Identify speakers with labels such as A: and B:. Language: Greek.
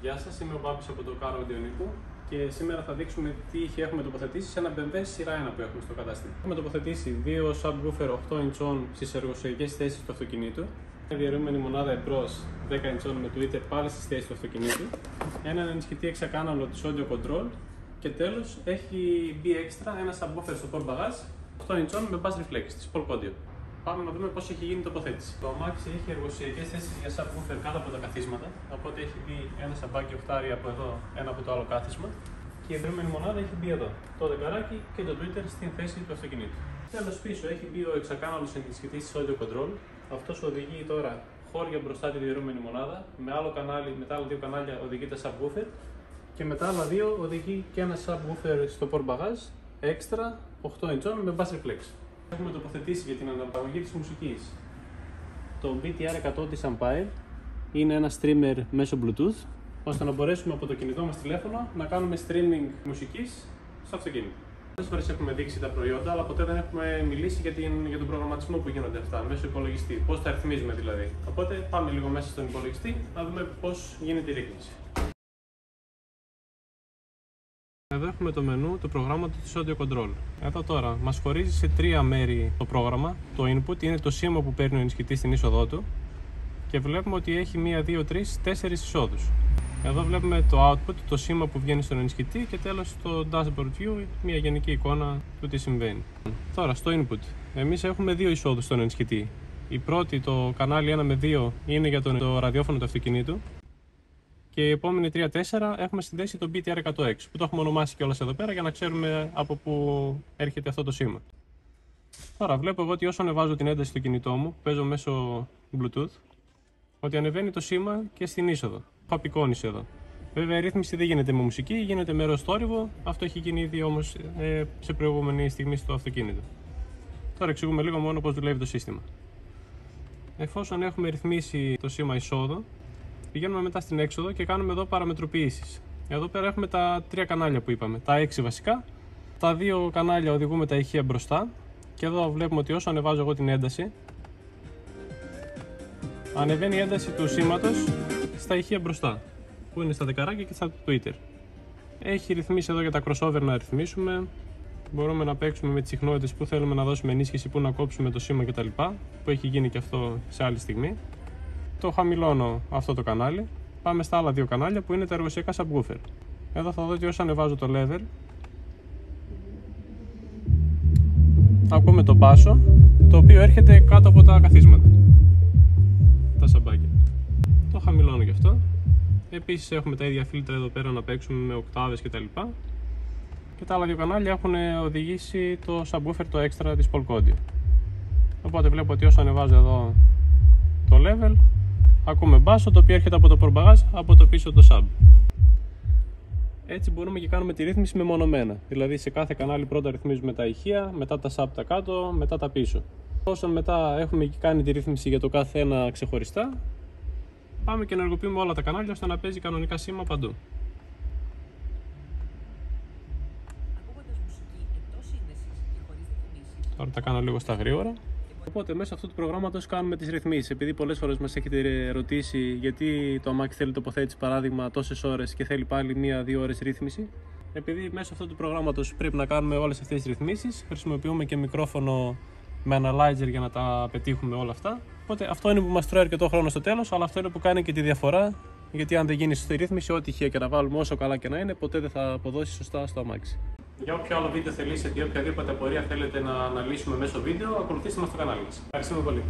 A: Γεια σας, είμαι ο Μπάμπης από το Car Audio Nico και σήμερα θα δείξουμε τι ήχη έχουμε τοποθετήσει σε ένα BMW σειρά 1 που έχουμε στο κατάστημα. Έχουμε τοποθετήσει δύο subwoofer 8 inch στις εργοσιακές θέσεις του αυτοκινήτου, μια διαιρούμενη μονάδα εμπρός 10 inch με tweeter πάλι στις θέσεις του αυτοκινήτου, έναν ενισχυτή εξακάναλο της Audio Control και τέλος έχει μπει έξτρα ένα subwoofer στο port bagage 8 inch με bass reflex της Polk Audio. Πάμε να δούμε πώς έχει γίνει η τοποθέτηση. Το αμάξι έχει εργοσιακές θέσεις για subwoofer κάτω από τα καθίσματα, οπότε έχει μπει ένα σαμπάκι οχτάρι από εδώ, ένα από το άλλο κάθισμα και η διαιρούμενη μονάδα έχει μπει εδώ, το δεκαράκι και το tweeter στην θέση του αυτοκινήτου. Τέλος πίσω έχει μπει ο εξακάναλος ενισχυτής της Audio Control. Αυτός οδηγεί τώρα χώρια μπροστά τη διαιρούμενη μονάδα, με άλλο κανάλι, με τα άλλα δύο κανάλια οδηγεί τα subwoofer και με τα άλλα δύο οδηγεί και ένα subwoofer στο port bagage έξτρα 8 inch με bass reflex. Έχουμε τοποθετήσει για την αναπαραγωγή της μουσικής το BTR 100 της Ampire. Είναι ένα streamer μέσω Bluetooth, ώστε να μπορέσουμε από το κινητό μας τηλέφωνο να κάνουμε streaming μουσικής στο αυτοκίνητο. Πολλές φορές έχουμε δείξει τα προϊόντα, αλλά ποτέ δεν έχουμε μιλήσει για τον προγραμματισμό που γίνονται αυτά μέσω υπολογιστή. Πώς τα ρυθμίζουμε δηλαδή. Οπότε πάμε λίγο μέσα στον υπολογιστή να δούμε πώς γίνεται η ρύθμιση. Εδώ έχουμε το μενού του προγράμματος της Audio Control. Εδώ τώρα μας χωρίζει σε τρία μέρη το πρόγραμμα. Το input είναι το σήμα που παίρνει ο ενισχυτής στην είσοδό του και βλέπουμε ότι έχει 1, 2, 3, 4 εισόδους. Εδώ βλέπουμε το output, το σήμα που βγαίνει στον ενισχυτή και τέλος το dashboard view, μια γενική εικόνα του τι συμβαίνει. Τώρα στο input, εμείς έχουμε δύο εισόδους στον ενισχυτή. Η πρώτη, το κανάλι 1 με 2, είναι για το ραδιόφωνο του αυτοκινήτου. Και οι επόμενοι 3-4 έχουμε συνδέσει το BTR 100X που το έχουμε ονομάσει κιόλας εδώ πέρα για να ξέρουμε από πού έρχεται αυτό το σήμα. Τώρα βλέπω εγώ ότι όσο ανεβάζω την ένταση στο κινητό μου, παίζω μέσω Bluetooth, ότι ανεβαίνει το σήμα και στην είσοδο. Έχω απεικόνιση εδώ. Βέβαια η ρύθμιση δεν γίνεται με μουσική, γίνεται με ροζ θόρυβο. Αυτό έχει γίνει ήδη όμως σε προηγούμενη στιγμή στο αυτοκίνητο. Τώρα εξηγούμε λίγο μόνο πώς δουλεύει το σύστημα. Εφόσον έχουμε ρυθμίσει το σήμα εισόδου, πηγαίνουμε μετά στην έξοδο και κάνουμε εδώ παραμετροποιήσεις. Εδώ πέρα έχουμε τα τρία κανάλια που είπαμε, τα 6 βασικά. Τα δύο κανάλια οδηγούμε τα ηχεία μπροστά και εδώ βλέπουμε ότι όσο ανεβάζω εγώ την ένταση, ανεβαίνει η ένταση του σήματος στα ηχεία μπροστά, που είναι στα δεκαράκια και στα tweeter. Έχει ρυθμίσει εδώ για τα crossover να ρυθμίσουμε. Μπορούμε να παίξουμε με τις συχνότητες που θέλουμε να δώσουμε ενίσχυση, που να κόψουμε το σήμα κτλ. Που έχει γίνει και αυτό σε άλλη στιγμή. Το χαμηλώνω αυτό το κανάλι. Πάμε στα άλλα δύο κανάλια που είναι τα εργοσιακά subwoofer. Εδώ θα δω ότι όσο ανεβάζω το level, ακούμε το μπάσο, το οποίο έρχεται κάτω από τα καθίσματα, τα σαμπάκια. Το χαμηλώνω γι' αυτό. Επίσης έχουμε τα ίδια φίλτρα εδώ πέρα να παίξουμε με οκτάβες κτλ. Και τα άλλα δύο κανάλια έχουν οδηγήσει το subwoofer το extra της Polk Audio. Οπότε βλέπω ότι όσο ανεβάζω εδώ το level, ακούμε μπάσο, το οποίο έρχεται από το port bagage, από το πίσω το sub. Έτσι μπορούμε και κάνουμε τη ρύθμιση μεμονωμένα. Δηλαδή σε κάθε κανάλι πρώτα ρυθμίζουμε τα ηχεία, μετά τα sub τα κάτω, μετά τα πίσω. Όσον μετά έχουμε και κάνει τη ρύθμιση για το κάθε ένα ξεχωριστά, πάμε και ενεργοποιούμε όλα τα κανάλια ώστε να παίζει κανονικά σήμα παντού.
B: Ακούγοντας μουσική εκτός σύνδεσης και χωρίς ρυθμίσεις.
A: Τώρα τα κάνω λίγο στα γρήγορα. Οπότε μέσα αυτού του προγράμματος κάνουμε τις ρυθμίσεις. Επειδή πολλές φορές μας έχετε ρωτήσει γιατί το αμάξι θέλει τοποθέτηση παράδειγμα τόσες ώρες και θέλει πάλι 1-2 ώρες ρύθμιση. Επειδή μέσω αυτού του προγράμματος πρέπει να κάνουμε όλες αυτές τις ρυθμίσεις, χρησιμοποιούμε και μικρόφωνο με analyzer για να τα πετύχουμε όλα αυτά. Οπότε αυτό είναι που μας τρώει αρκετό χρόνο στο τέλος, αλλά αυτό είναι που κάνει και τη διαφορά. Γιατί αν δεν γίνει σωστή ρύθμιση, ό,τι ηχεία και να βάλουμε όσο καλά και να είναι, ποτέ δεν θα αποδώσει σωστά στο αμάξι. Για όποιο άλλο βίντεο θελήσετε ή οποιαδήποτε απορία θέλετε να αναλύσουμε μέσω βίντεο, ακολουθήστε μας στο κανάλι μας. Ευχαριστούμε πολύ.